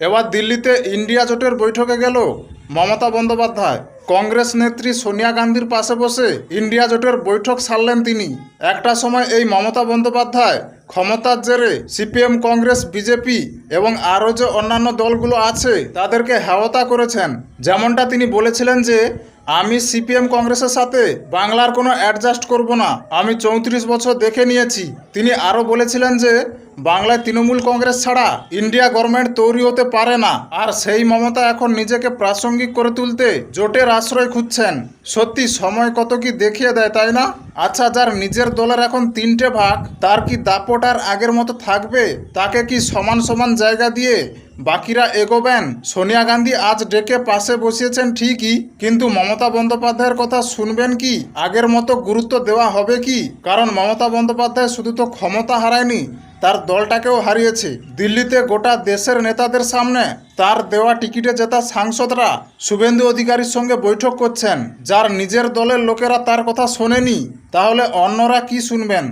এবার দিল্লিতে ইন্ডিয়া জোটের বৈঠকে গেল মমতা বন্দ্যোপাধ্যায়। কংগ্রেস নেত্রী সোনিয়া গান্ধীর পাশে বসে ইন্ডিয়া জোটের বৈঠক সারলেন তিনি। একটা সময় এই মমতা বন্দ্যোপাধ্যায় ক্ষমতার জেরে সিপিএম, কংগ্রেস, বিজেপি এবং আরও যে অন্যান্য দলগুলো আছে তাদেরকে হেয়তা করেছেন। যেমনটা তিনি বলেছিলেন যে আমি সিপিএম কংগ্রেসের সাথে বাংলার কোনো অ্যাডজাস্ট করব না, আমি 34 বছর দেখে নিয়েছি। তিনি আরও বলেছিলেন যে বাংলায় তৃণমূল কংগ্রেস ছাড়া ইন্ডিয়া গভর্নমেন্ট তৈরি হতে পারে না। আর সেই মমতা এখন নিজেকে প্রাসঙ্গিক করে তুলতে জোটের আশ্রয় খুঁজছেন। সত্যি সময় কত কি দেখিয়ে দেয়, তাই না? আচ্ছা, যার নিজের দলের এখন 3টে ভাগ, তার কি দাপট আর আগের মতো থাকবে? তাকে কি সমান সমান জায়গা দিয়ে বাকিরা এগোবেন? সোনিয়া গান্ধী আজ ডেকে পাশে বসিয়েছেন ঠিকই, কিন্তু মমতা বন্দ্যোপাধ্যায়ের কথা শুনবেন কি? আগের মতো গুরুত্ব দেওয়া হবে কি? কারণ মমতা বন্দ্যোপাধ্যায় শুধু তো ক্ষমতা হারায়নি, তার দলটাকেও হারিয়েছে। দিল্লিতে গোটা দেশের নেতাদের সামনে তার দেওয়া টিকিটে জেতা সাংসদরা শুভেন্দু অধিকারীর সঙ্গে বৈঠক করছেন। যার নিজের দলের লোকেরা তার কথা শোনেনি, তাহলে অন্যরা কি শুনবেন?